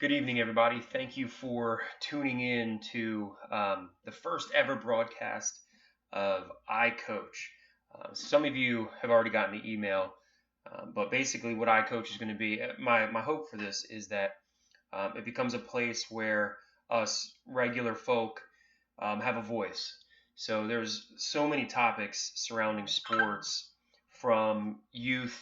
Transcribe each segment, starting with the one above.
Good evening, everybody. Thank you for tuning in to the first ever broadcast of iCOACH. Some of you have already gotten the email, but basically, what iCOACH is going to be, my hope for this is that it becomes a place where us regular folk have a voice. So there's so many topics surrounding sports, from youth,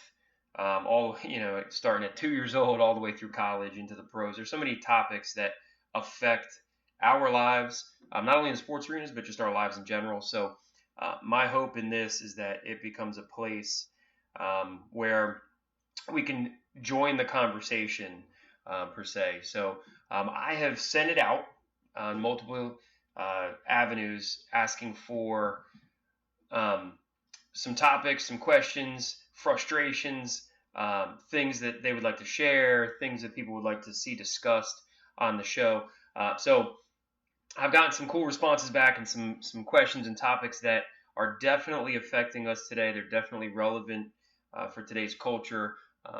starting at 2 years old all the way through college into the pros. There's so many topics that affect our lives, not only in sports arenas but just our lives in general. So my hope in this is that it becomes a place where we can join the conversation per se. So I have sent it out on multiple avenues, asking for some topics, some questions, frustrations, things that they would like to share, things that people would like to see discussed on the show. So I've gotten some cool responses back and some questions and topics that are definitely affecting us today. They're definitely relevant for today's culture.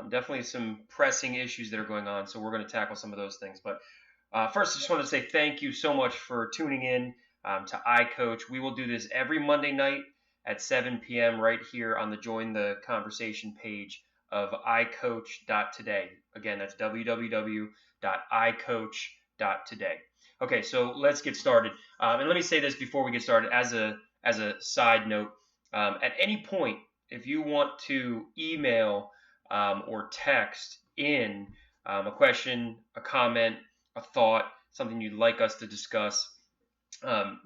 Definitely some pressing issues that are going on. So we're going to tackle some of those things. But first, I just want to say thank you so much for tuning in to iCoach. We will do this every Monday night at 7 p.m. right here on the Join the Conversation page of iCoach.today. Again, that's www.icoach.today. Okay, so let's get started. And let me say this before we get started as a side note. At any point, if you want to email or text in a question, a comment, a thought, something you'd like us to discuss,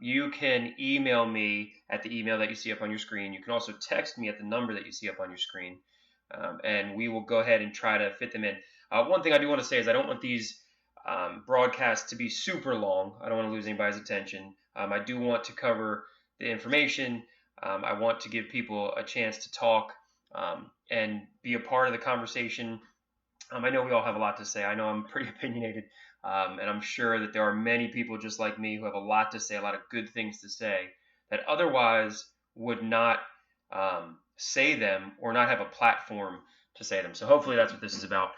you can email me at the email that you see up on your screen. You can also text me at the number that you see up on your screen, and we will go ahead and try to fit them in. One thing I do want to say is I don't want these broadcasts to be super long. I don't want to lose anybody's attention. I do want to cover the information. I want to give people a chance to talk and be a part of the conversation. I know we all have a lot to say. I know I'm pretty opinionated, and I'm sure that there are many people just like me who have a lot to say, a lot of good things to say that otherwise would not say them or not have a platform to say them. So hopefully that's what this is about.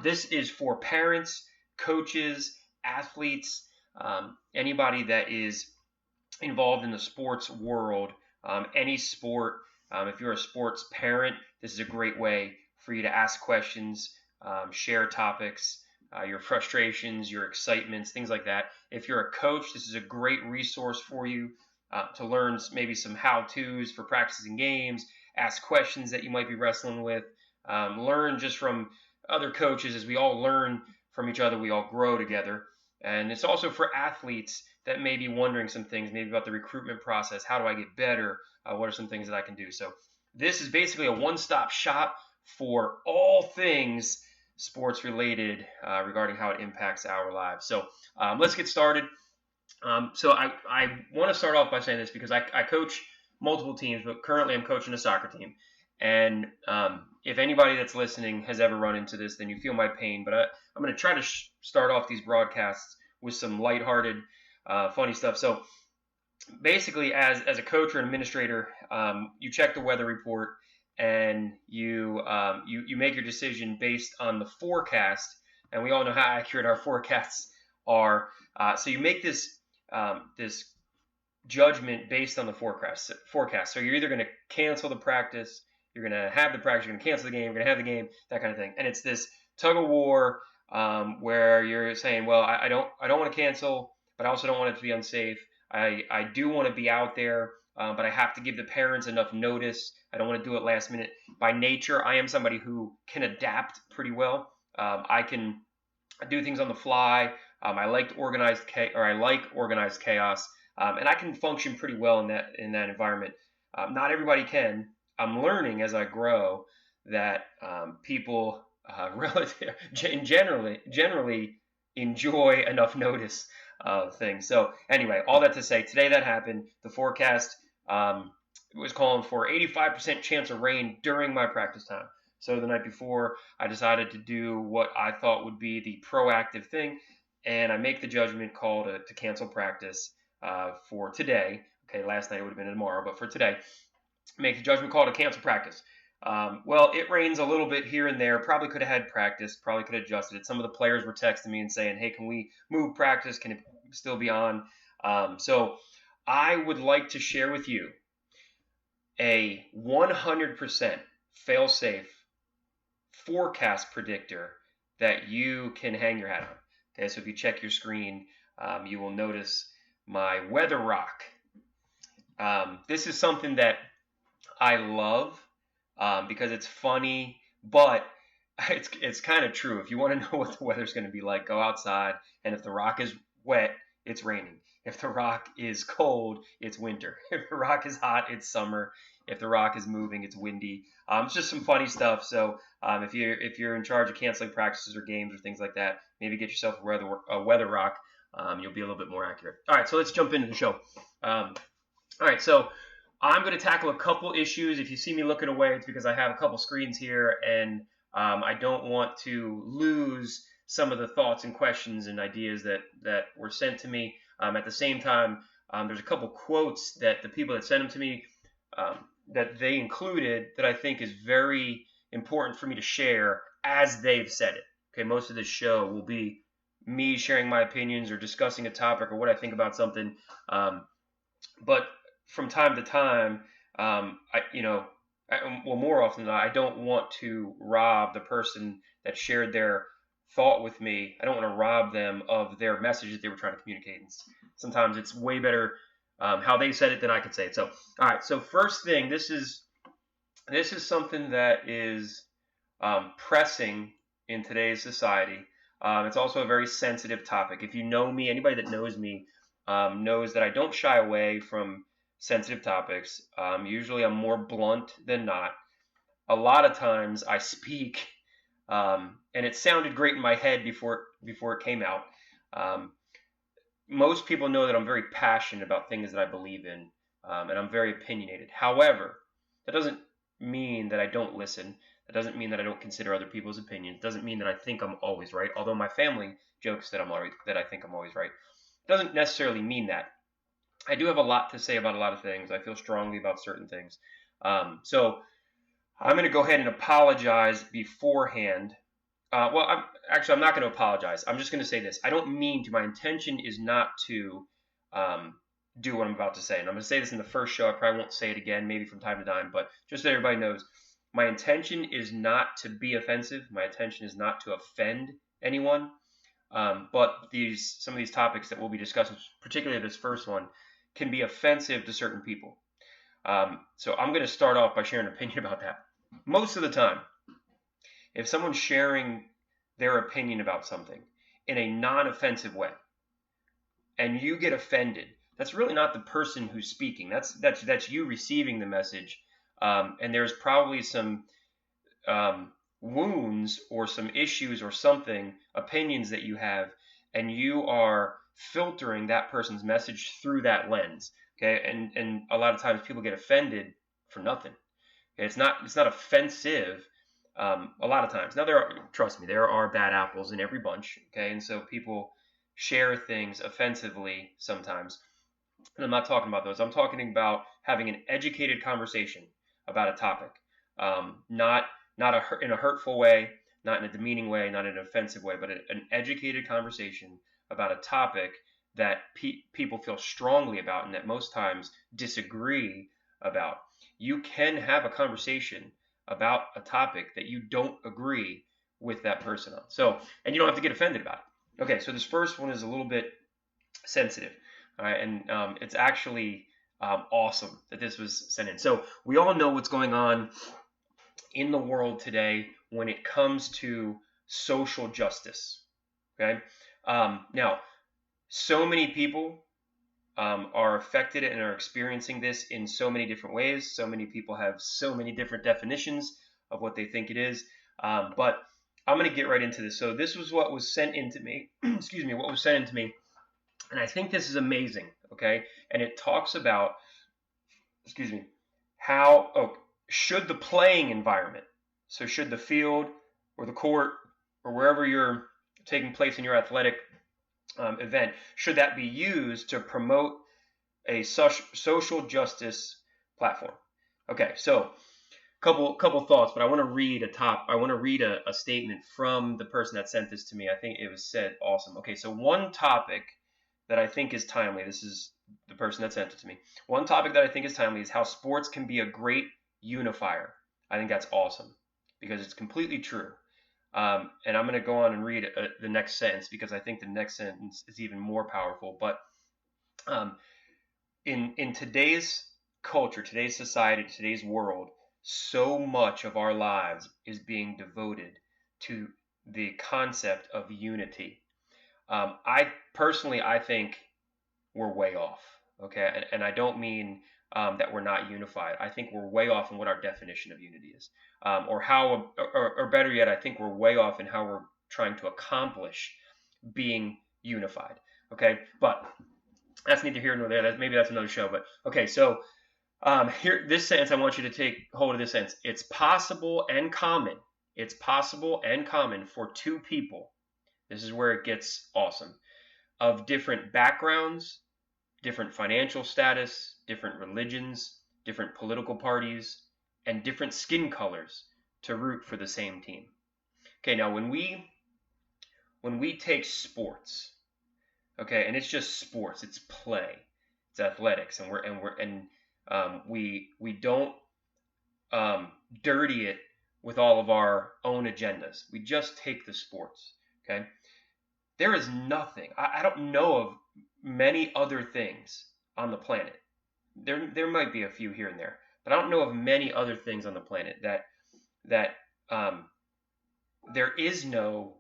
This is for parents, coaches, athletes, anybody that is involved in the sports world, any sport. If you're a sports parent, this is a great way for you to ask questions, share topics, your frustrations, your excitements, things like that. If you're a coach, this is a great resource for you to learn maybe some how-tos for practicing games, ask questions that you might be wrestling with, learn just from other coaches. As we all learn from each other, we all grow together. And it's also for athletes that may be wondering some things, maybe about the recruitment process. How do I get better? What are some things that I can do? So this is basically a one-stop shop for all things sports related regarding how it impacts our lives. So let's get started. So I want to start off by saying this because I coach multiple teams, but currently I'm coaching a soccer team. And if anybody that's listening has ever run into this, then you feel my pain. But I'm going to try to start off these broadcasts with some lighthearted, funny stuff. So basically, as a coach or an administrator, you check the weather report and you make your decision based on the forecast. And we all know how accurate our forecasts are. So you make this judgment based on the forecast. So you're either going to cancel the practice, you're going to have the practice, you're going to cancel the game, you're going to have the game, that kind of thing. And it's this tug of war where you're saying, well, I don't want to cancel, but I also don't want it to be unsafe. I do want to be out there, but I have to give the parents enough notice. I don't want to do it last minute. By nature, I am somebody who can adapt pretty well. I can do things on the fly. I like organized chaos, and I can function pretty well in that environment. Not everybody can. I'm learning as I grow that people generally enjoy enough notice of things. So anyway, all that to say, today that happened. The forecast was calling for 85% chance of rain during my practice time. So the night before, I decided to do what I thought would be the proactive thing, and I make the judgment call to cancel practice for today. Okay, last night it would have been tomorrow, but for today, make the judgment call to cancel practice. Well, it rains a little bit here and there. Probably could have had practice. Probably could have adjusted it. Some of the players were texting me and saying, "Hey, can we move practice? Can it still be on?" So I would like to share with you a 100% fail-safe forecast predictor that you can hang your hat on. Okay, so if you check your screen, you will notice my weather rock. This is something that I love because it's funny, but it's kind of true. If you want to know what the weather's going to be like, go outside, and if the rock is wet, it's raining. If the rock is cold, it's winter. If the rock is hot, it's summer. If the rock is moving, it's windy. It's just some funny stuff. So if you're in charge of canceling practices or games or things like that, maybe get yourself a weather rock. You'll be a little bit more accurate. All right, so let's jump into the show. All right, so I'm going to tackle a couple issues. If you see me looking away, it's because I have a couple screens here, and I don't want to lose some of the thoughts and questions and ideas that were sent to me. At the same time, there's a couple quotes that the people that sent them to me that they included that I think is very important for me to share as they've said it. Okay, most of this show will be me sharing my opinions or discussing a topic or what I think about something. But from time to time, more often than not, I don't want to rob the person that shared their thought with me. I don't want to rob them of their message that they were trying to communicate. And sometimes it's way better how they said it than I could say it. So, all right. So first thing, this is something that is pressing in today's society. It's also a very sensitive topic. If you know me, anybody that knows me knows that I don't shy away from sensitive topics. Usually I'm more blunt than not. A lot of times I speak, and it sounded great in my head before it came out. Most people know that I'm very passionate about things that I believe in, and I'm very opinionated. However, that doesn't mean that I don't listen. That doesn't mean that I don't consider other people's opinions. It doesn't mean that I think I'm always right, although my family jokes that I think I'm always right. It doesn't necessarily mean that. I do have a lot to say about a lot of things. I feel strongly about certain things. So I'm going to go ahead and apologize beforehand. I'm not going to apologize. I'm just going to say this. I don't mean to. My intention is not to do what I'm about to say. And I'm going to say this in the first show. I probably won't say it again, maybe from time to time. But just so everybody knows, my intention is not to be offensive. My intention is not to offend anyone. But some of these topics that we'll be discussing, particularly this first one, can be offensive to certain people. So I'm going to start off by sharing an opinion about that. Most of the time, if someone's sharing their opinion about something in a non-offensive way, and you get offended, that's really not the person who's speaking. That's you receiving the message, and there's probably some wounds or some issues or something, opinions that you have, and you are filtering that person's message through that lens. Okay, and a lot of times people get offended for nothing. Okay? It's not offensive. A lot of times. Now trust me, there are bad apples in every bunch. Okay, and so people share things offensively sometimes. And I'm not talking about those. I'm talking about having an educated conversation about a topic, not in a hurtful way, not in a demeaning way, not in an offensive way, but an educated conversation about a topic that people feel strongly about and that most times disagree about. You can have a conversation about a topic that you don't agree with that person on. So, and you don't have to get offended about it. Okay, so this first one is a little bit sensitive. All right, and it's actually awesome that this was sent in. So we all know what's going on in the world today when it comes to social justice. Okay, now so many people are affected and are experiencing this in so many different ways. So many people have so many different definitions of what they think it is. But I'm going to get right into this. So this was what was sent into me. Excuse me, what was sent into me. And I think this is amazing. Okay. And it talks about, should the playing environment, so should the field or the court or wherever you're taking place in your athletic event, should that be used to promote a social justice platform? Okay, so couple thoughts, but I want to read a statement from the person that sent this to me. I think it was said awesome. Okay, so one topic that I think is timely. This is the person that sent it to me. One topic that I think is timely is how sports can be a great unifier. I think that's awesome because it's completely true. And I'm going to go on and read the next sentence because I think the next sentence is even more powerful. But um, in today's culture, today's society, today's world, so much of our lives is being devoted to the concept of unity. I think we're way off. Okay, and I don't mean that we're not unified. I think we're way off in what our definition of unity is, or better yet, I think we're way off in how we're trying to accomplish being unified. Okay, but that's neither here nor there. Maybe that's another show. But okay, so here, this sentence, I want you to take hold of this sentence. It's possible and common. It's possible and common for two people. This is where it gets awesome. Of different backgrounds, different financial status, different religions, different political parties, and different skin colors to root for the same team. Okay, now when we take sports, okay, and it's just sports, it's play, it's athletics, we don't dirty it with all of our own agendas. We just take the sports. Okay, there is nothing. I don't know of many other things on the planet. There might be a few here and there, but I don't know of many other things on the planet that there is no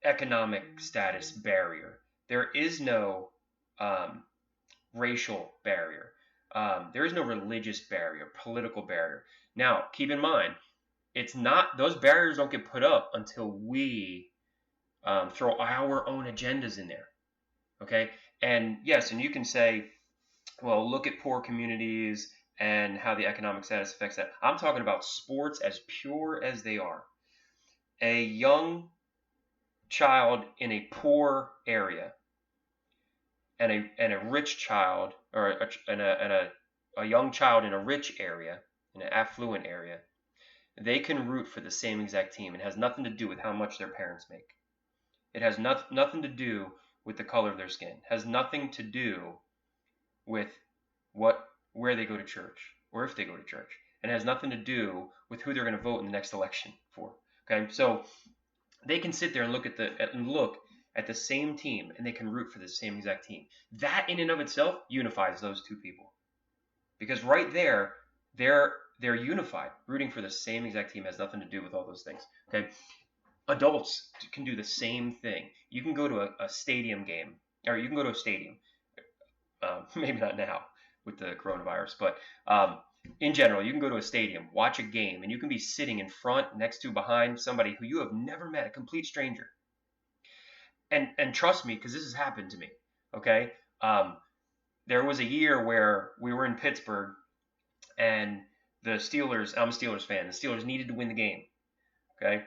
economic status barrier. There is no racial barrier. There is no religious barrier, political barrier. Now, keep in mind, it's not, those barriers don't get put up until we throw our own agendas in there. Okay, and yes, and you can say, well, look at poor communities and how the economic status affects that. I'm talking about sports as pure as they are. A young child in a poor area and a rich child, or a young child in a rich area, in an affluent area, they can root for the same exact team. It has nothing to do with how much their parents make. It has nothing to do with the color of their skin. It has nothing to do with where they go to church or if they go to church. And it has nothing to do with who they're going to vote in the next election for. Okay, so they can sit there and look at the same team, and they can root for the same exact team. That in and of itself unifies those two people, because right there, they're unified. Rooting for the same exact team has nothing to do with all those things. Okay, adults can do the same thing. You can go to a stadium game, or you can go to a stadium. Maybe not now with the coronavirus, but in general, you can go to a stadium, watch a game, and you can be sitting in front, next to, behind somebody who you have never met, a complete stranger. And trust me, because this has happened to me. Okay, there was a year where we were in Pittsburgh, and the Steelers. I'm a Steelers fan. The Steelers needed to win the game. Okay,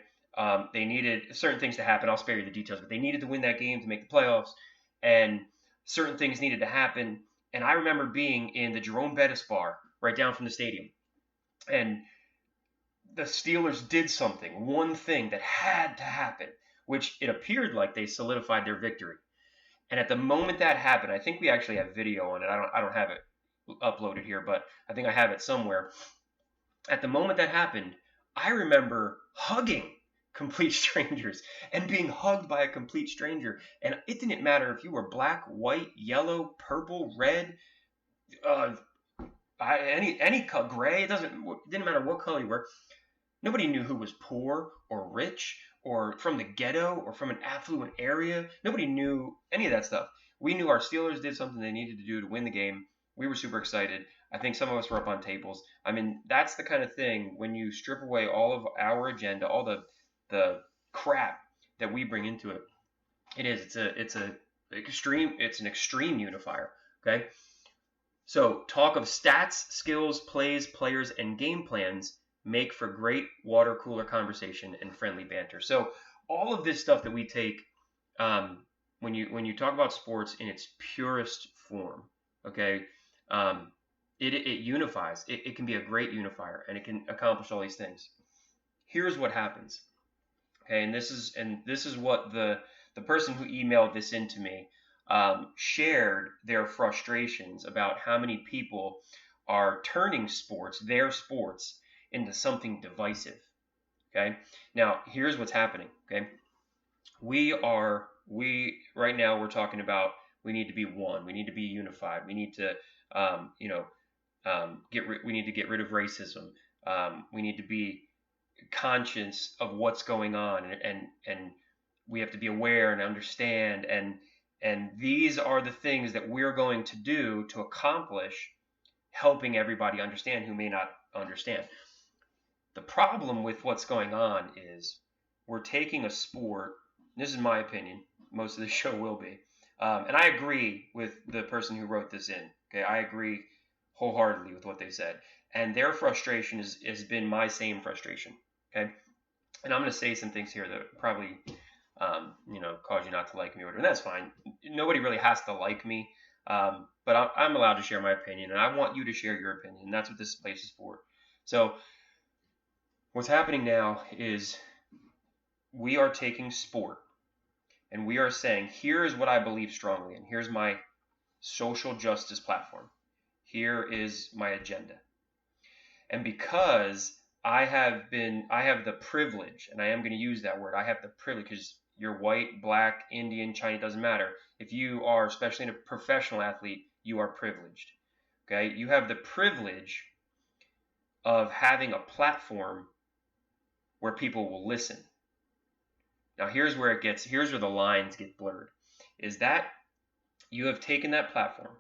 they needed certain things to happen. I'll spare you the details, but they needed to win that game to make the playoffs, and certain things needed to happen. And I remember being in the Jerome Bettis bar right down from the stadium, and the Steelers did something, one thing that had to happen, which it appeared like they solidified their victory. And at the moment that happened, I think we actually have video on it. I don't have it uploaded here, but I think I have it somewhere. At the moment that happened, I remember hugging complete strangers and being hugged by a complete stranger. And it didn't matter if you were black, white, yellow, purple, red, any color, gray. It didn't matter what color you were. Nobody knew who was poor or rich or from the ghetto or from an affluent area. Nobody knew any of that stuff. We knew our Steelers did something they needed to do to win the game. We were super excited. I think some of us were up on tables. I mean, that's the kind of thing when you strip away all of our agenda, all the crap that we bring into it. It's an extreme unifier. Okay. So talk of stats, skills, plays, players, and game plans make for great water cooler conversation and friendly banter. So all of this stuff that we take when you talk about sports in its purest form, okay, It unifies. It can be a great unifier, and it can accomplish all these things. Here's what happens. Okay, and this is what the person who emailed this into me shared their frustrations about how many people are turning sports, their sports, into something divisive. Okay, now here's what's happening. Okay, we right now we're talking about we need to be one, we need to be unified, we need to you know we need to get rid of racism, we need to be conscious of what's going on, and we have to be aware and understand, and these are the things that we're going to do to accomplish helping everybody understand who may not understand. The problem with what's going on is we're taking a sport. This is my opinion. Most of the show will be, and I agree with the person who wrote this in. Okay, I agree wholeheartedly with what they said, and their frustration has been my same frustration. Okay, and I'm going to say some things here that probably cause you not to like me, or and that's fine. Nobody really has to like me, but I'm allowed to share my opinion, and I want you to share your opinion. And that's what this place is for. So what's happening now is we are taking sport and we are saying, here is what I believe strongly in. Here's my social justice platform. Here is my agenda. And because I have the privilege, and I am going to use that word, I have the privilege, because you're white, black, Indian, Chinese, doesn't matter. If you are, especially a professional athlete, you are privileged. Okay? You have the privilege of having a platform where people will listen. Now here's where the lines get blurred, is that you have taken that platform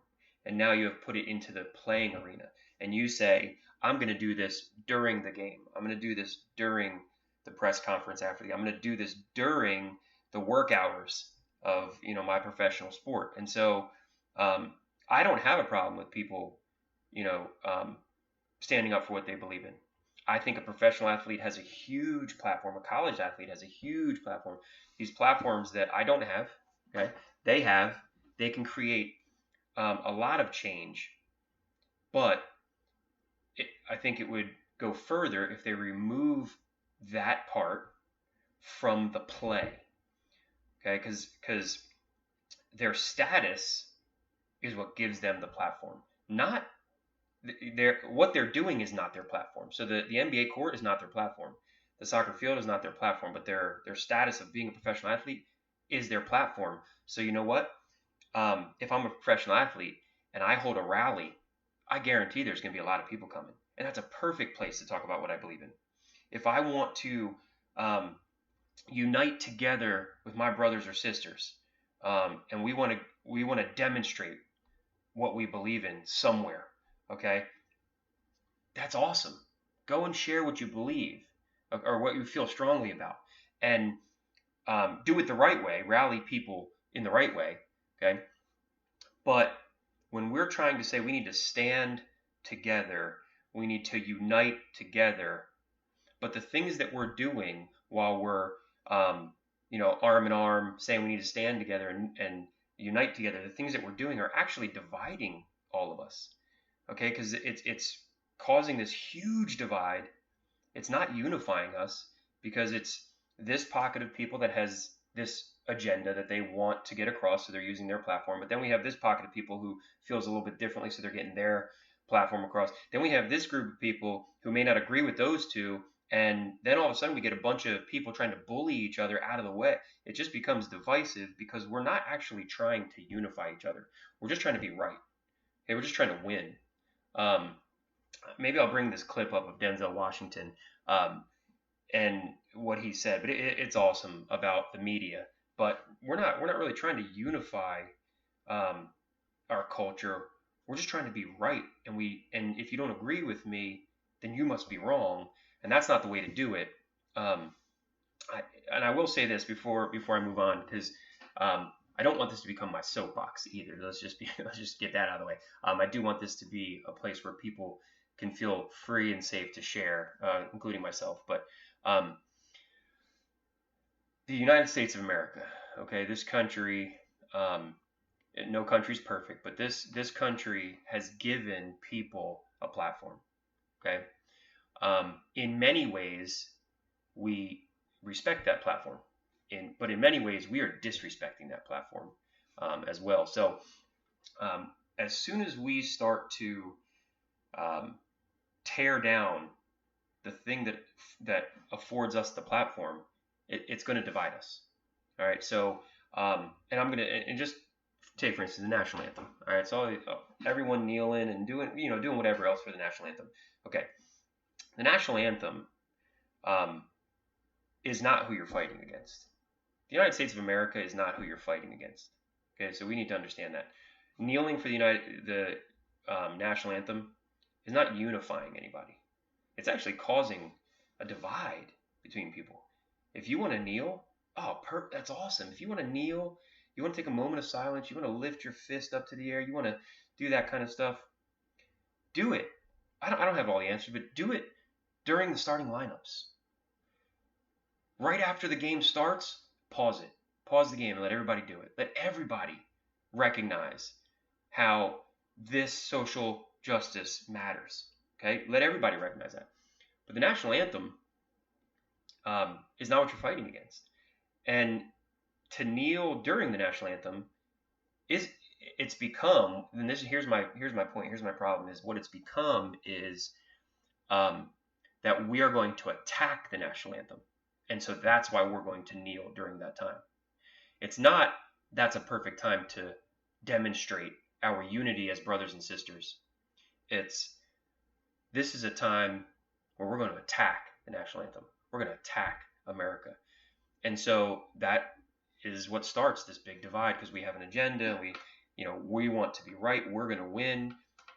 and now you have put it into the playing arena, and you say, I'm going to do this during the game. I'm going to do this during the press conference after the game. I'm going to do this during the work hours of my professional sport. And so I don't have a problem with people standing up for what they believe in. I think a professional athlete has a huge platform. A college athlete has a huge platform. These platforms that I don't have, okay, they can create a lot of change. But I think it would go further if they remove that part from the play, okay? Because their status is what gives them the platform. Not what they're doing is not their platform. So the NBA court is not their platform. The soccer field is not their platform. But their status of being a professional athlete is their platform. So you know what? If I'm a professional athlete and I hold a rally, I guarantee there's going to be a lot of people coming. And that's a perfect place to talk about what I believe in. If I want to unite together with my brothers or sisters, and we want to demonstrate what we believe in somewhere, okay, that's awesome. Go and share what you believe or what you feel strongly about, and do it the right way. Rally people in the right way, okay? But when we're trying to say we need to stand together, we need to unite together, but the things that we're doing while we're arm in arm saying we need to stand together and unite together, the things that we're doing are actually dividing all of us, okay? Because it's causing this huge divide. It's not unifying us, because it's this pocket of people that has this agenda that they want to get across, so they're using their platform. But then we have this pocket of people who feels a little bit differently, so they're getting their platform across. Then we have this group of people who may not agree with those two, and then all of a sudden we get a bunch of people trying to bully each other out of the way. It just becomes divisive because we're not actually trying to unify each other. We're just trying to be right. Okay, we're just trying to win. Maybe I'll bring this clip up of Denzel Washington and what he said, but it's awesome about the media. But we're not really trying to unify our culture. We're just trying to be right, and if you don't agree with me, then you must be wrong, and that's not the way to do it. I will say this before I move on, because I don't want this to become my soapbox either. Let's just get that out of the way. I do want this to be a place where people can feel free and safe to share, including myself. But the United States of America, okay, this country, no country's perfect, but this country has given people a platform. Okay, in many ways we respect that platform, but in many ways we are disrespecting that platform as well. So as soon as we start to tear down the thing that affords us the platform, it's going to divide us. All right. So and I'm going to and just take for instance the national anthem. All right. So everyone kneeling and doing whatever else for the national anthem. Okay. The national anthem is not who you're fighting against. The United States of America is not who you're fighting against. Okay. So we need to understand that kneeling for the national anthem is not unifying anybody. It's actually causing a divide between people. If you want to kneel, that's awesome. If you want to kneel, you want to take a moment of silence, you want to lift your fist up to the air, you want to do that kind of stuff, do it. I don't have all the answers, but do it during the starting lineups. Right after the game starts, pause it. Pause the game and let everybody do it. Let everybody recognize how this social justice matters. Okay? Let everybody recognize that. But the national anthem is not what you're fighting against. And to kneel during the national anthem it's become, and here's my point, here's my problem, is what it's become is that we are going to attack the national anthem. And so that's why we're going to kneel during that time. It's not that's a perfect time to demonstrate our unity as brothers and sisters. This is a time where we're going to attack the national anthem. We're going to attack America. And so that is what starts this big divide, because we have an agenda. We want to be right. We're going to win.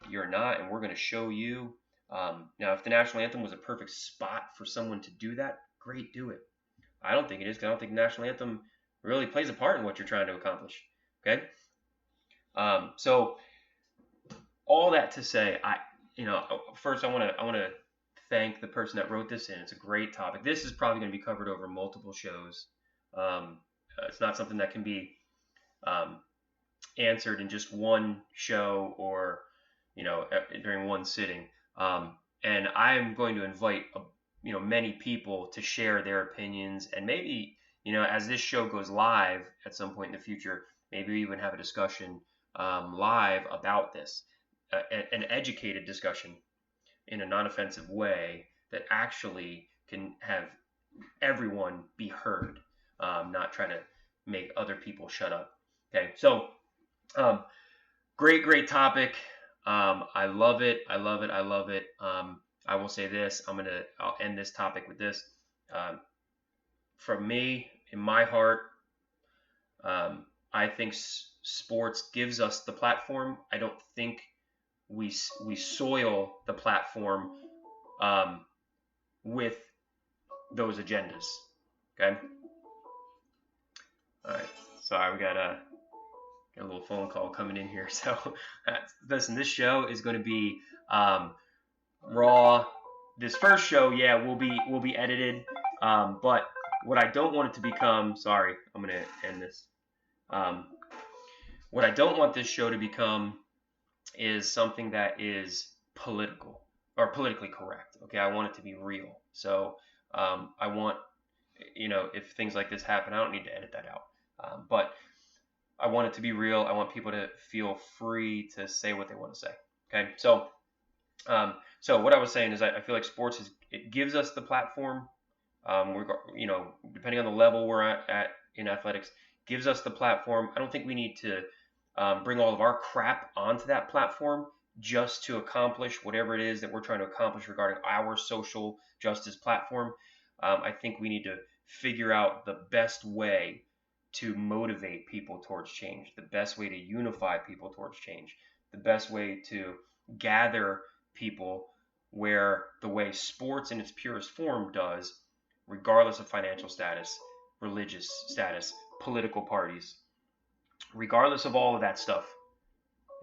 You're not, and we're going to show you. Now, if the national anthem was a perfect spot for someone to do that, great, do it. I don't think it is, because I don't think the national anthem really plays a part in what you're trying to accomplish. Okay? So all that to say, first I want to thank the person that wrote this in. It's a great topic. This is probably going to be covered over multiple shows. It's not something that can be answered in just one show or during one sitting. And I am going to invite many people to share their opinions, and maybe as this show goes live at some point in the future, maybe we even have a discussion live about this, an educated discussion in a non-offensive way that actually can have everyone be heard, not trying to make other people shut up. Okay, so great topic. I love it. I will say this. I'll end this topic with this. From me, in my heart, I think sports gives us the platform. I don't think we soil the platform with those agendas. Okay. All right. Sorry, we got a little phone call coming in here. So listen, this show is going to be raw. This first show, will be edited. But what I don't want it to become, sorry, I'm going to end this. What I don't want this show to become is something that is political or politically correct. Okay, I want it to be real. So I want, if things like this happen, I don't need to edit that out. But I want it to be real. I want people to feel free to say what they want to say. Okay, so what I was saying is I feel like sports it gives us the platform. Depending on the level we're at in athletics, gives us the platform. I don't think we need to bring all of our crap onto that platform just to accomplish whatever it is that we're trying to accomplish regarding our social justice platform. I think we need to figure out the best way to motivate people towards change, the best way to unify people towards change, the best way to gather people where the way sports in its purest form does, regardless of financial status, religious status, political parties, regardless of all of that stuff.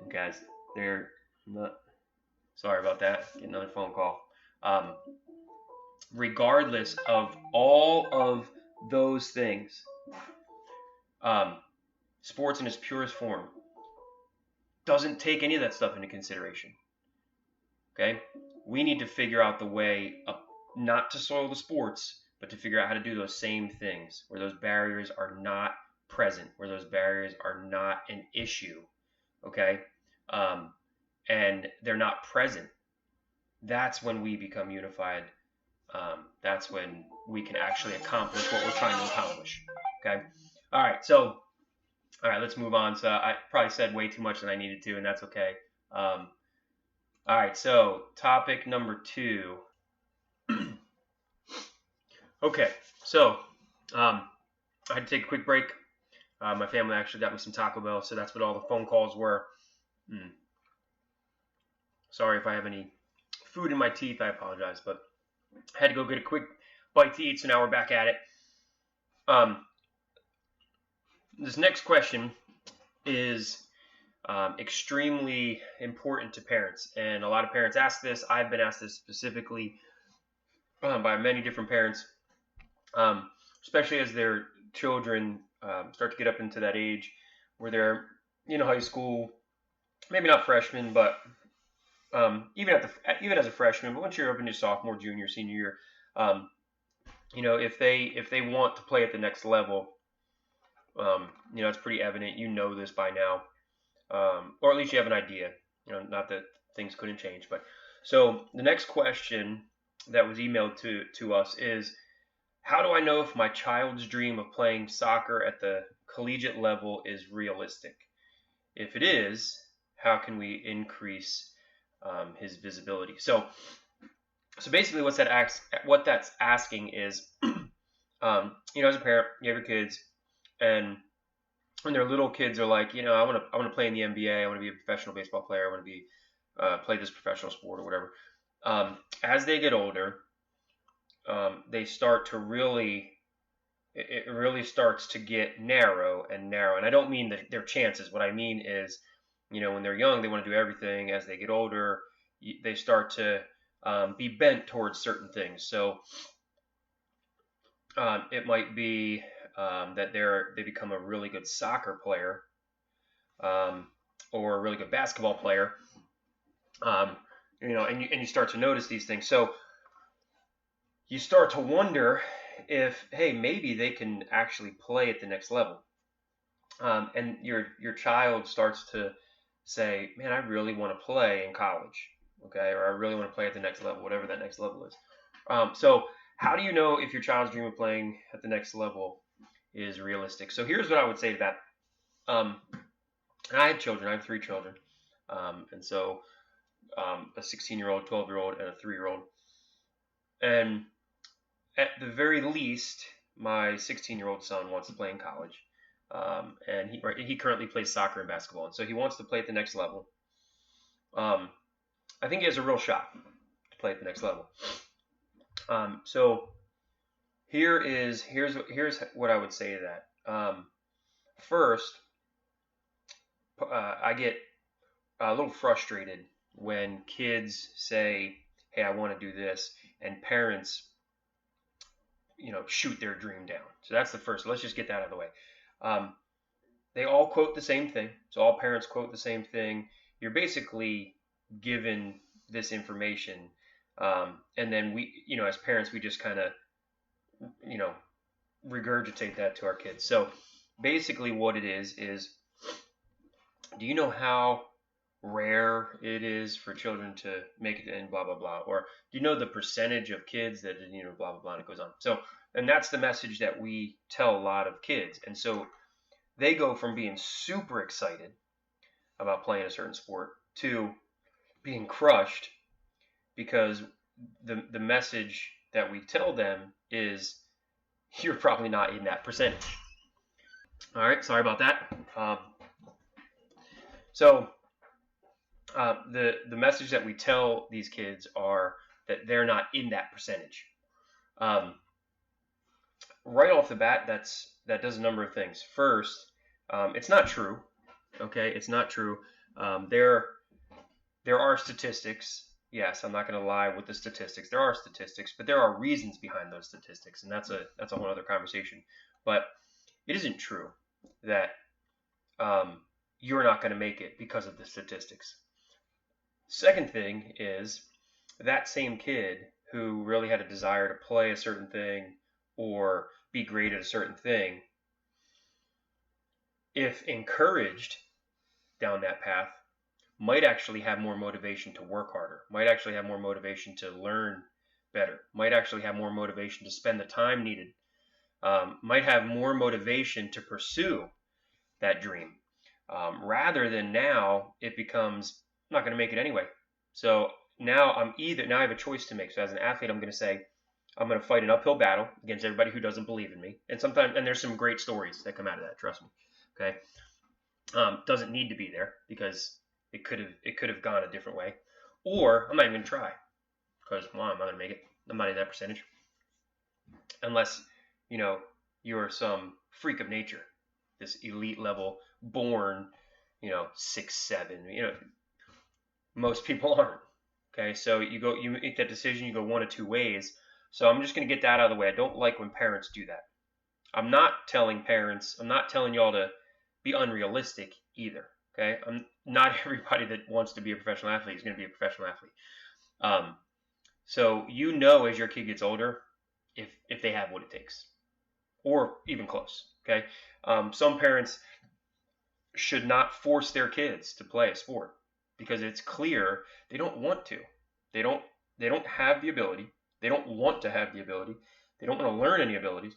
And guys, sorry about that, get another phone call. Regardless of all of those things, sports in its purest form doesn't take any of that stuff into consideration. Okay? We need to figure out the way not to soil the sports, but to figure out how to do those same things where those barriers are not present, where those barriers are not an issue. Okay? And they're not present. That's when we become unified. That's when we can actually accomplish what we're trying to accomplish. Okay? All right, let's move on. So I probably said way too much than I needed to, and that's okay. All right, so topic number 2. Okay, so I had to take a quick break. My family actually got me some Taco Bell, so that's what all the phone calls were. Sorry if I have any food in my teeth, I apologize, but I had to go get a quick bite to eat, so now we're back at it. This next question is extremely important to parents, and a lot of parents ask this. I've been asked this specifically by many different parents, especially as their children start to get up into that age where they're, high school, maybe not freshmen, but even as a freshman, but once you're up into sophomore, junior, senior year, if they want to play at the next level, it's pretty evident. You know this by now, or at least you have an idea. Not that things couldn't change, but so the next question that was emailed to us is, how do I know if my child's dream of playing soccer at the collegiate level is realistic? If it is, how can we increase his visibility? So basically, what that's asking is, as a parent, you have your kids, and when they're little, kids are like, I want to play in the NBA, I want to be a professional baseball player, I want to be play this professional sport or whatever. As they get older, they start to it really starts to get narrow and narrow. And I don't mean that their chances. What I mean is, when they're young, they want to do everything. As they get older, they start to be bent towards certain things. So it might be that they become a really good soccer player, or a really good basketball player, and you start to notice these things. So you start to wonder if, hey, maybe they can actually play at the next level. And your child starts to say, man, I really want to play in college, okay, or I really want to play at the next level, whatever that next level is. So how do you know if your child's dream of playing at the next level is realistic? So here's what I would say to that. And I have children. I have 3 children. And so a 16-year-old, 12-year-old, and a 3-year-old. And at the very least, my 16-year-old son wants to play in college. And he currently plays soccer and basketball. And so he wants to play at the next level. I think he has a real shot to play at the next level. So here's what I would say to that. First, I get a little frustrated when kids say, hey, I want to do this, and parents, shoot their dream down. So that's the first. Let's just get that out of the way. They all quote the same thing. So all parents quote the same thing. You're basically given this information, and then we, as parents, we just kind of, regurgitate that to our kids. So basically what it is, do you know how rare it is for children to make it in blah, blah, blah? Or do you know the percentage of kids that, blah, blah, blah, and it goes on. So, and that's the message that we tell a lot of kids. And so they go from being super excited about playing a certain sport to being crushed because the message that we tell them is, you're probably not in that percentage. All right, sorry about that. The message that we tell these kids are that they're not in that percentage. Right off the bat, that does a number of things. First, it's not true. Okay, it's not true. There are statistics. Yes, I'm not going to lie with the statistics. There are statistics, but there are reasons behind those statistics, and that's a whole other conversation. But it isn't true that you're not going to make it because of the statistics. Second thing is that same kid who really had a desire to play a certain thing or be great at a certain thing, if encouraged down that path, might actually have more motivation to work harder, might actually have more motivation to learn better, might actually have more motivation to spend the time needed, might have more motivation to pursue that dream. Rather than now, it becomes, I'm not going to make it anyway. So now I have a choice to make. So as an athlete, I'm going to say, I'm going to fight an uphill battle against everybody who doesn't believe in me. And there's some great stories that come out of that. Trust me. Okay. Doesn't need to be there because it could have gone a different way. Or I'm not even going to try because, well, I'm not going to make it. I'm not in that percentage. Unless, you're some freak of nature, this elite level, born, 6'7". Most people aren't. Okay, so you make that decision, you go one of two ways. So I'm just going to get that out of the way. I don't like when parents do that. I'm not telling y'all to be unrealistic either. Okay, not everybody that wants to be a professional athlete is going to be a professional athlete. So as your kid gets older, if they have what it takes, or even close. Okay, some parents should not force their kids to play a sport because it's clear they don't want to. They don't have the ability. They don't want to have the ability. They don't want to learn any abilities,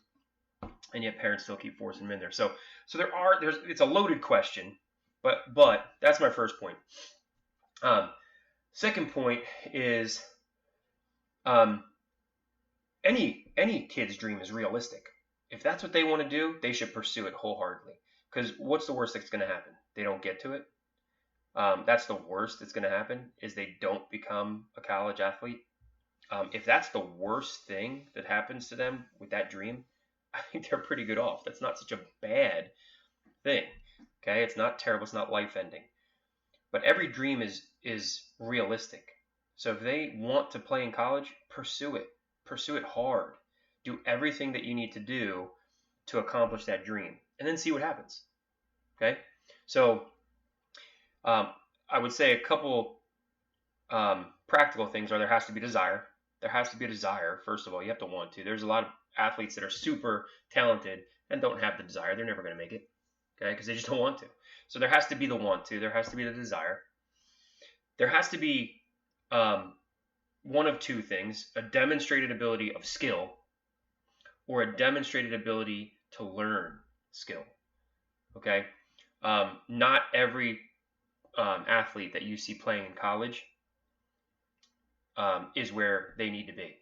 and yet parents still keep forcing them in there. So it's a loaded question, but that's my first point. Second point is any kid's dream is realistic. If that's what they want to do, they should pursue it wholeheartedly. Because what's the worst that's going to happen? They don't get to it. That's the worst that's going to happen, is they don't become a college athlete. If that's the worst thing that happens to them with that dream, I think they're pretty good off. That's not such a bad thing. Okay, it's not terrible. It's not life-ending. But every dream is realistic. So if they want to play in college, pursue it. Pursue it hard. Do everything that you need to do to accomplish that dream, and then see what happens. Okay, so I would say a couple practical things are: there has to be desire. There has to be a desire. First of all, you have to want to. There's a lot of athletes that are super talented and don't have the desire. They're never going to make it. Okay, because they just don't want to. So there has to be the want to. There has to be the desire. There has to be one of two things: a demonstrated ability of skill, or a demonstrated ability to learn skill. Okay, not every athlete that you see playing in college is where they need to be.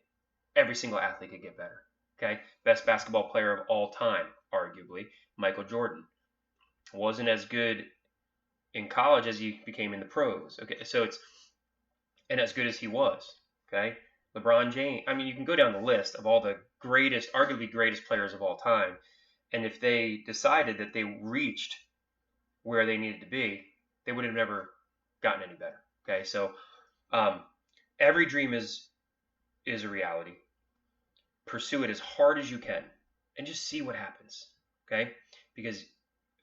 Every single athlete could get better. Okay, best basketball player of all time, arguably, Michael Jordan, wasn't as good in college as he became in the pros. Okay, and as good as he was. Okay, LeBron James. I mean, you can go down the list of all the greatest, arguably greatest players of all time, and if they decided that they reached where they needed to be, they would have never gotten any better. Okay, so every dream is a reality. Pursue it as hard as you can, and just see what happens. Okay,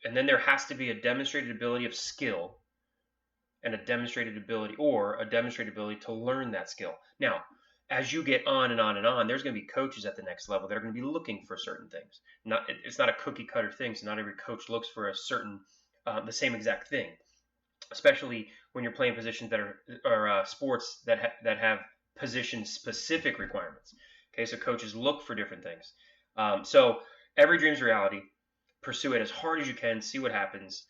and then there has to be a demonstrated ability of skill, and a demonstrated ability to learn that skill. Now, as you get on and on and on, there's going to be coaches at the next level that are going to be looking for certain things. It's not a cookie cutter thing, so not every coach looks for a certain the same exact thing, especially when you're playing positions that are sports that have position specific requirements. Okay, so coaches look for different things. So every dream's reality. Pursue it as hard as you can. See what happens.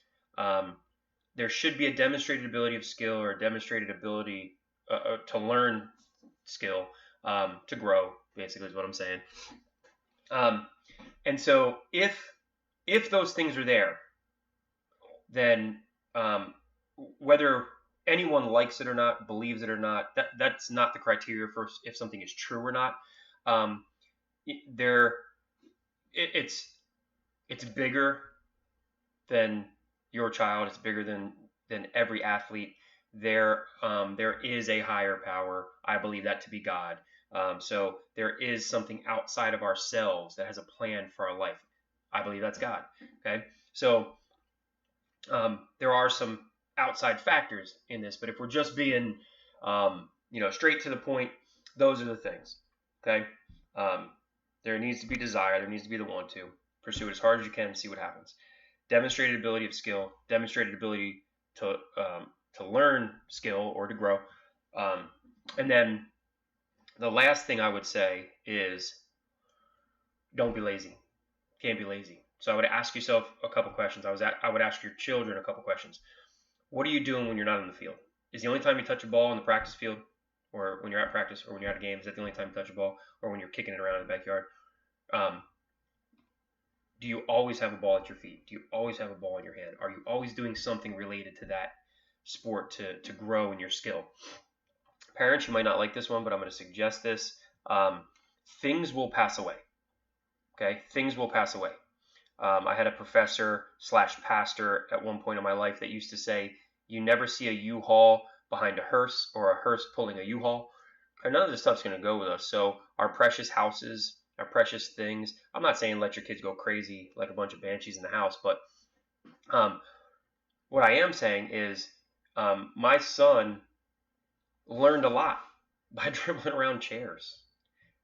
There should be a demonstrated ability of skill, or a demonstrated ability to learn skill, to grow, basically is what I'm saying. And so if those things are there, then whether anyone likes it or not, believes it or not, that's not the criteria for if something is true or not. It's bigger than your child. It's bigger than every athlete. There is a higher power. I believe that to be God. So there is something outside of ourselves that has a plan for our life. I believe that's God. Okay, so There are some outside factors in this, but if we're just being, straight to the point, those are the things. Okay. Um, there needs to be desire. There needs to be the want to pursue it as hard as you can and see what happens. Demonstrated ability of skill, demonstrated ability to learn skill or to grow, and then the last thing I would say is don't be lazy. Can't be lazy. So I would ask yourself a couple questions. I would ask your children a couple questions. What are you doing when you're not on the field? Is the only time you touch a ball in the practice field, or when you're at practice, or when you're at a game? Is that the only time you touch a ball, or when you're kicking it around in the backyard? Um, do you always have a ball at your feet? Do you always have a ball in your hand? Are you always doing something related to that sport to grow in your skill? Parents, you might not like this one, but I'm going to suggest this. Things will pass away. Okay, things will pass away. I had a professor / pastor at one point in my life that used to say, you never see a U-Haul behind a hearse or a hearse pulling a U-Haul. And none of this stuff's going to go with us. So our precious houses, our precious things, I'm not saying let your kids go crazy like a bunch of banshees in the house, but what I am saying is my son learned a lot by dribbling around chairs,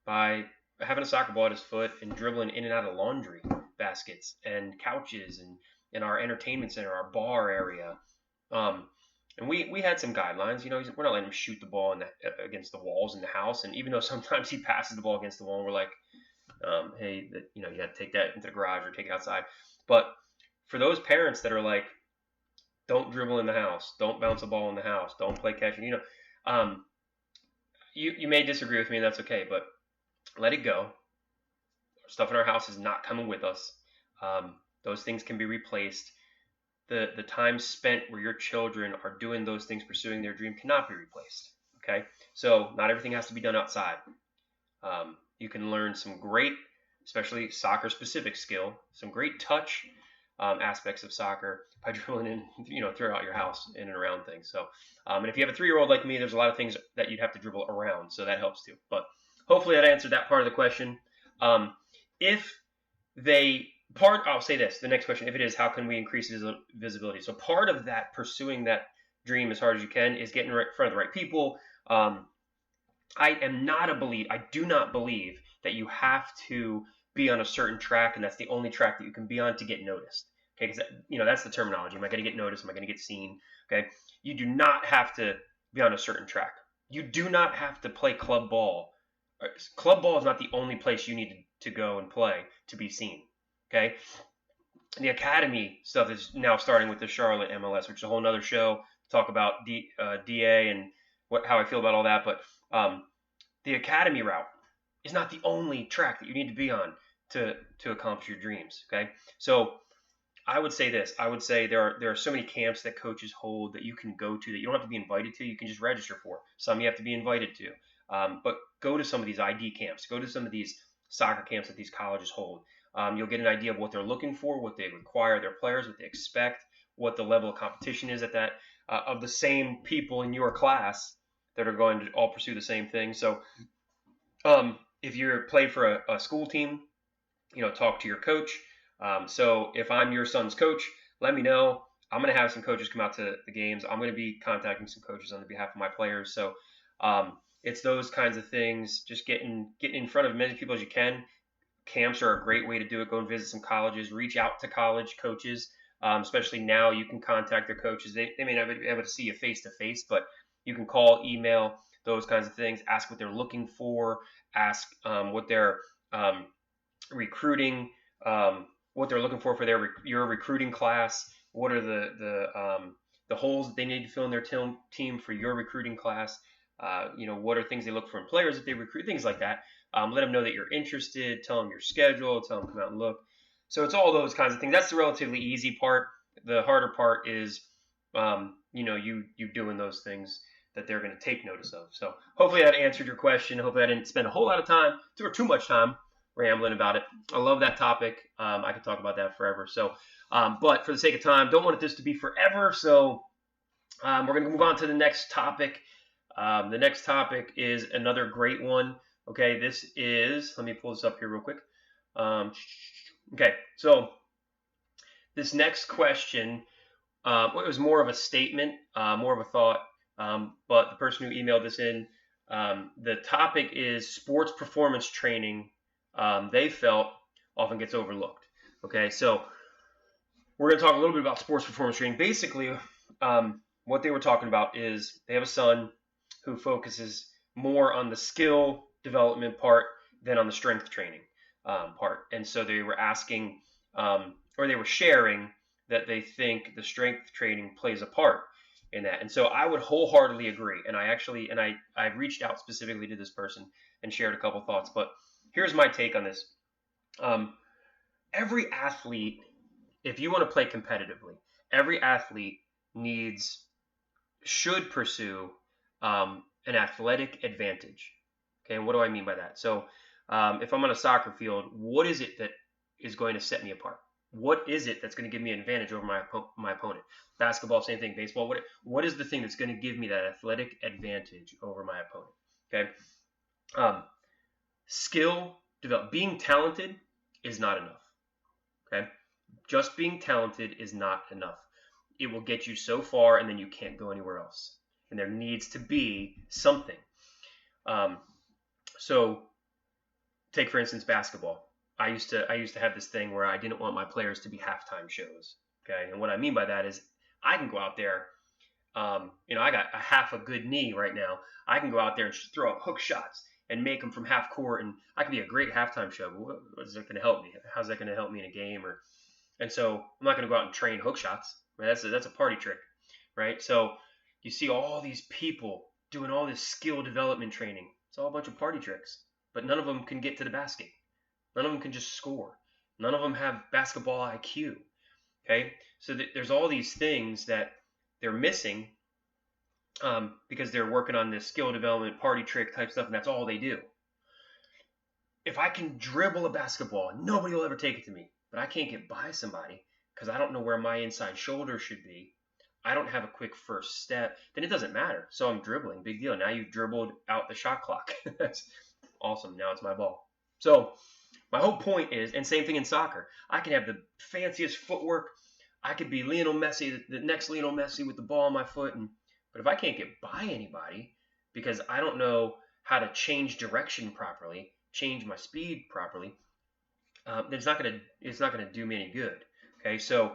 by having a soccer ball at his foot and dribbling in and out of laundry baskets and couches and in our entertainment center, our bar area. And we had some guidelines. We're not letting him shoot the ball against the walls in the house. And even though sometimes he passes the ball against the wall, we're like, hey, you got to take that into the garage or take it outside. But for those parents that are like, don't dribble in the house, don't bounce a ball in the house, don't play catch, you may disagree with me, and that's okay. But let it go. Stuff in our house is not coming with us. Those things can be replaced. The time spent where your children are doing those things, pursuing their dream, cannot be replaced. Okay, so not everything has to be done outside. You can learn some great, especially soccer-specific skill, some great touch aspects of soccer by dribbling in, throughout your house, in and around things. So, and if you have a 3-year-old like me, there's a lot of things that you'd have to dribble around, so that helps too. But hopefully that answered that part of the question. I'll say this, the next question, if it is, how can we increase visibility? So part of that, pursuing that dream as hard as you can, is getting in front of the right people. I do not believe that you have to be on a certain track and that's the only track that you can be on to get noticed. Okay, because that's the terminology. Am I going to get noticed? Am I going to get seen? Okay, you do not have to be on a certain track. You do not have to play club ball. Club ball is not the only place you need to go and play to be seen. Okay, the academy stuff is now starting with the Charlotte MLS, which is a whole nother show to talk about DA and how I feel about all that. But the academy route is not the only track that you need to be on to accomplish your dreams. Okay, so I would say this. I would say there are so many camps that coaches hold that you can go to that you don't have to be invited to. You can just register for. Some you have to be invited to. But go to some of these ID camps. Go to some of these soccer camps that these colleges hold. You'll get an idea of what they're looking for, what they require their players, what they expect, what the level of competition is at that of the same people in your class that are going to all pursue the same thing. So if you're played for a school team, talk to your coach. So if I'm your son's coach, let me know. I'm going to have some coaches come out to the games. I'm going to be contacting some coaches on the behalf of my players. So it's those kinds of things. Just get in front of as many people as you can. Camps are a great way to do it. Go and visit some colleges. Reach out to college coaches. Especially now, you can contact their coaches. They may not be able to see you face to face, but you can call, email, those kinds of things. Ask what they're looking for. Ask what they're recruiting, what they're looking for your recruiting class. What are the holes that they need to fill in their team for your recruiting class? What are things they look for in players that they recruit? Things like that. Let them know that you're interested. Tell them your schedule. Tell them to come out and look. So it's all those kinds of things. That's the relatively easy part. The harder part is, you doing those things that they're going to take notice of. So hopefully that answered your question. Hopefully I didn't spend a whole lot of time or too much time rambling about it. I love that topic. I could talk about that forever. So, but for the sake of time, don't want this to be forever. So we're going to move on to the next topic. The next topic is another great one. Okay, let me pull this up here real quick. Okay, so this next question It was more of a statement, more of a thought. But the person who emailed this in, the topic is sports performance training. They felt often gets overlooked. Okay, so we're going to talk a little bit about sports performance training. Basically, what they were talking about is they have a son who focuses more on the skill development part than on the strength training part. And so they were asking, or they were sharing that they think the strength training plays a part in that. And so I would wholeheartedly agree. And I reached out specifically to this person and shared a couple thoughts. But here's my take on this. Every athlete, if you want to play competitively, every athlete should pursue an athletic advantage. Okay, and what do I mean by that? So if I'm on a soccer field, what is it that is going to set me apart? What is it that's going to give me an advantage over my opponent? Basketball, same thing. Baseball, what is the thing that's going to give me that athletic advantage over my opponent? Okay, skill develop. Being talented is not enough. Okay, just being talented is not enough. It will get you so far, and then you can't go anywhere else. And there needs to be something. So, take for instance basketball. I used to have this thing where I didn't want my players to be halftime shows. Okay, and what I mean by that is I can go out there. I got a half a good knee right now. I can go out there and throw up hook shots and make them from half court, and I can be a great halftime show. But what is that going to help me? How's that going to help me in a game? And so I'm not going to go out and train hook shots. Right? That's a party trick, right? So you see all these people doing all this skill development training. It's all a bunch of party tricks, but none of them can get to the basket. None of them can just score. None of them have basketball IQ. Okay, so there's all these things that they're missing because they're working on this skill development, party trick type stuff, and that's all they do. If I can dribble a basketball, nobody will ever take it to me, but I can't get by somebody because I don't know where my inside shoulder should be. I don't have a quick first step, then it doesn't matter. So I'm dribbling, big deal. Now you've dribbled out the shot clock. That's awesome. Now it's my ball. So my whole point is, and same thing in soccer, I can have the fanciest footwork. I could be Lionel Messi, the next Lionel Messi with the ball on my foot. But if I can't get by anybody because I don't know how to change direction properly, change my speed properly, then it's not gonna do me any good. Okay, so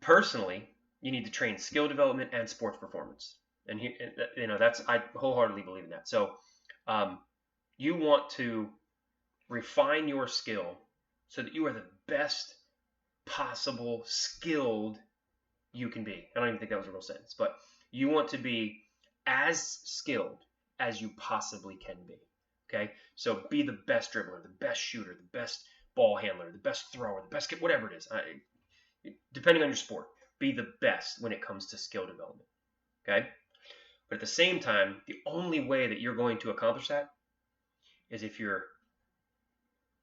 personally, you need to train skill development and sports performance, and I wholeheartedly believe in that. So you want to refine your skill so that you are the best possible skilled you can be. I don't even think that was a real sentence, but you want to be as skilled as you possibly can be. Okay, so be the best dribbler, the best shooter, the best ball handler, the best thrower, the best whatever it is. Depending on your sport, be the best when it comes to skill development. Okay, but at the same time, the only way that you're going to accomplish that is if you're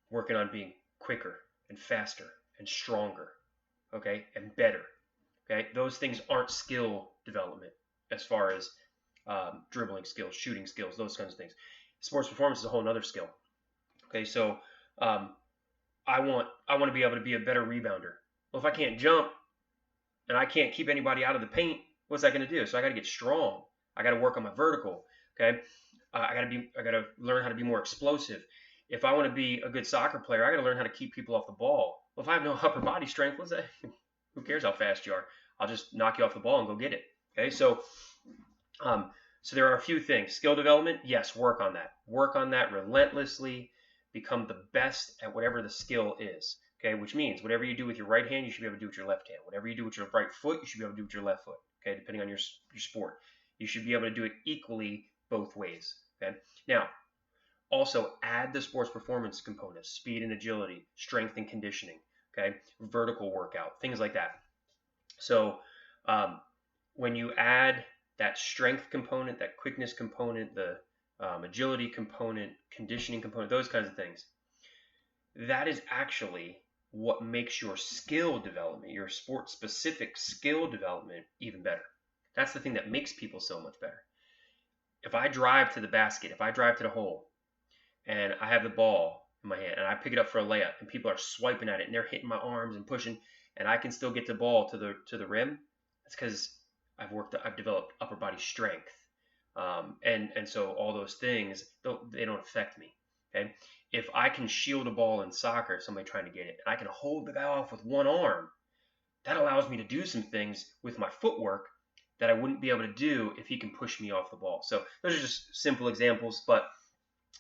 working on being quicker and faster and stronger, okay, and better. Okay, those things aren't skill development as far as dribbling skills, shooting skills, those kinds of things. Sports performance is a whole other skill. Okay, so I want to be able to be a better rebounder. Well, if I can't jump and I can't keep anybody out of the paint, what's that going to do? So I got to get strong. I got to work on my vertical. Okay, I got to learn how to be more explosive. If I want to be a good soccer player, I got to learn how to keep people off the ball. Well, if I have no upper body strength, what's that? Who cares how fast you are? I'll just knock you off the ball and go get it. Okay, so there are a few things. Skill development, yes, work on that. Work on that relentlessly. Become the best at whatever the skill is. Okay, which means whatever you do with your right hand, you should be able to do with your left hand. Whatever you do with your right foot, you should be able to do with your left foot. Okay, depending on your sport, you should be able to do it equally both ways. Okay, now also add the sports performance components: speed and agility, strength and conditioning. Okay, vertical workout, things like that. So when you add that strength component, that quickness component, the agility component, conditioning component, those kinds of things, that is actually what makes your skill development, your sport-specific skill development, even better. That's the thing that makes people so much better. If I drive to the basket, if I drive to the hole, and I have the ball, in my hand, and I pick it up for a layup, and people are swiping at it, and they're hitting my arms and pushing, and I can still get the ball to the rim. That's because I've developed upper body strength, and so all those things they don't affect me. Okay, if I can shield a ball in soccer, somebody trying to get it, and I can hold the guy off with one arm, that allows me to do some things with my footwork that I wouldn't be able to do if he can push me off the ball. So those are just simple examples, but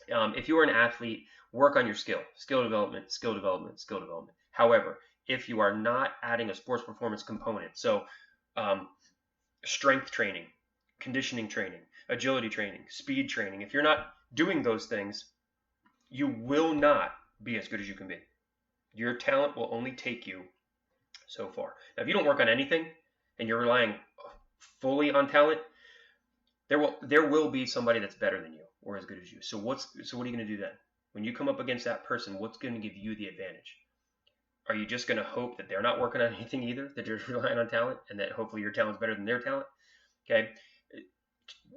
if you're an athlete, work on your skill development, skill development, skill development. However, if you are not adding a sports performance component, so strength training, conditioning training, agility training, speed training, if you're not doing those things, you will not be as good as you can be. Your talent will only take you so far. Now, if you don't work on anything and you're relying fully on talent, there will be somebody that's better than you or as good as you. So what are you going to do then? When you come up against that person, what's going to give you the advantage? Are you just going to hope that they're not working on anything either, that you're relying on talent, and that hopefully your talent's better than their talent? Okay,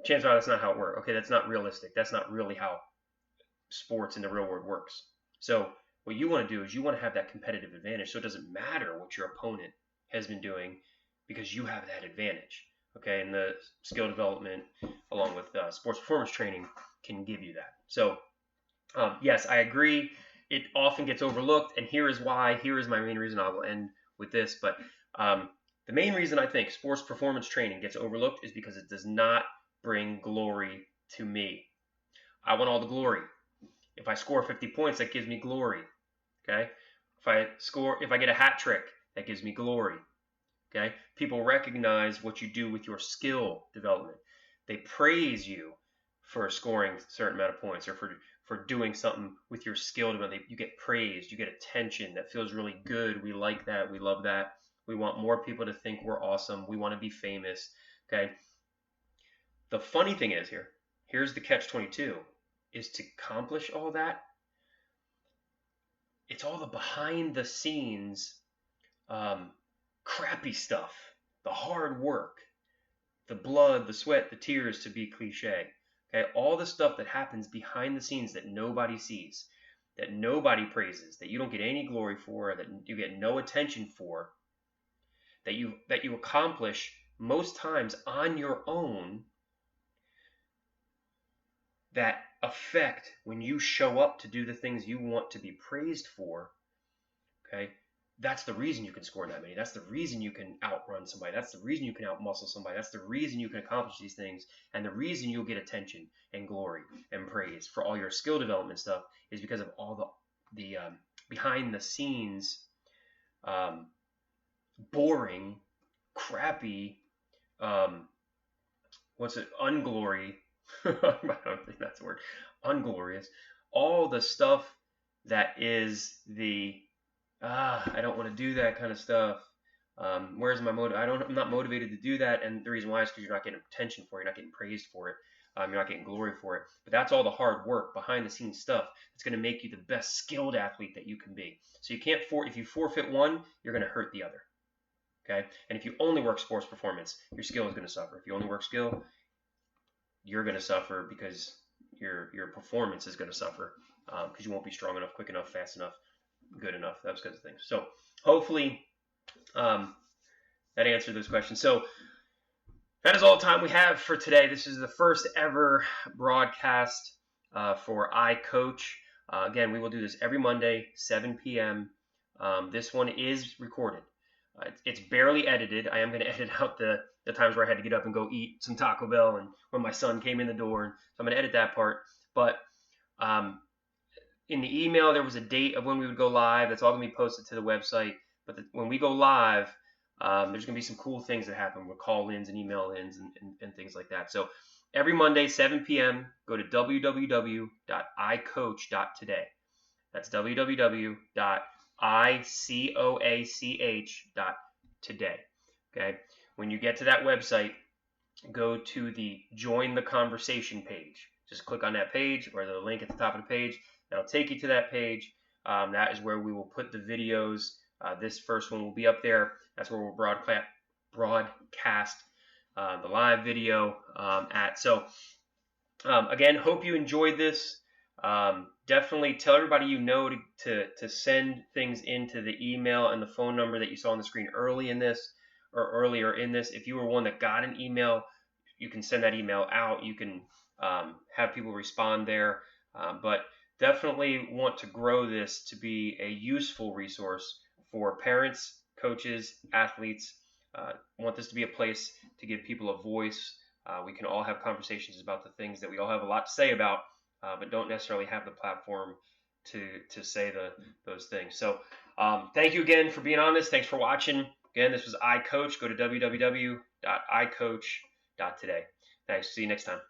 chances are that's not how it works. Okay, that's not realistic. That's not really how sports in the real world works. So what you want to do is you want to have that competitive advantage, so it doesn't matter what your opponent has been doing because you have that advantage. Okay, and the skill development along with sports performance training can give you that. So yes, I agree. It often gets overlooked, and here is why. Here is my main reason. I will end with this, but the main reason I think sports performance training gets overlooked is because it does not bring glory to me. I want all the glory. If I score 50 points, that gives me glory. Okay? If I get a hat trick, that gives me glory. Okay? People recognize what you do with your skill development. They praise you for scoring a certain amount of points or for doing something with your skill development. You get praised, you get attention. That feels really good. We like that. We love that. We want more people to think we're awesome. We want to be famous. Okay? The funny thing is here's the catch-22, is to accomplish all that, it's all the behind the scenes crappy stuff, the hard work, the blood, the sweat, the tears, to be cliche. Okay, all the stuff that happens behind the scenes that nobody sees, that nobody praises, that you don't get any glory for, that you get no attention for, that you accomplish most times on your own, that affect when you show up to do the things you want to be praised for. Okay, that's the reason you can score that many. That's the reason you can outrun somebody. That's the reason you can outmuscle somebody. That's the reason you can accomplish these things. And the reason you'll get attention and glory and praise for all your skill development stuff is because of all the behind the scenes, boring, crappy, unglory. I don't think that's the word. Unglorious. All the stuff that is I don't want to do that kind of stuff. Where's my motive? I'm not motivated to do that, and the reason why is because you're not getting attention for it, you're not getting praised for it, you're not getting glory for it. But that's all the hard work, behind the scenes stuff that's going to make you the best skilled athlete that you can be. So you can't if you forfeit one, you're going to hurt the other. Okay, and if you only work sports performance, your skill is going to suffer. If you only work skill, you're going to suffer because your performance is going to suffer because you won't be strong enough, quick enough, fast enough, good enough, those kinds of things. So hopefully that answered those questions. So that is all the time we have for today. This is the first ever broadcast for iCOACH. Again, we will do this every Monday, 7 p.m. This one is recorded. It's barely edited. I am going to edit out the times where I had to get up and go eat some Taco Bell and when my son came in the door. And so I'm going to edit that part. But in the email, there was a date of when we would go live. That's all going to be posted to the website. But when we go live, there's going to be some cool things that happen with call-ins and email-ins and things like that. So every Monday, 7 p.m., go to www.icoach.today. That's www.icoach.today. Okay. When you get to that website, go to the Join the Conversation page. Just click on that page or the link at the top of the page. That'll take you to that page. That is where we will put the videos. This first one will be up there. That's where we'll broadcast the live video at. So again, hope you enjoyed this. definitely tell everybody you know to send things into the email and the phone number that you saw on the screen earlier in this. If you were one that got an email, you can send that email out. You can have people respond there. But definitely want to grow this to be a useful resource for parents, coaches, athletes. Want this to be a place to give people a voice. We can all have conversations about the things that we all have a lot to say about, but don't necessarily have the platform to say those things. So thank you again for being on this. Thanks for watching. Again, this was iCoach. Go to www.icoach.today. Thanks. See you next time.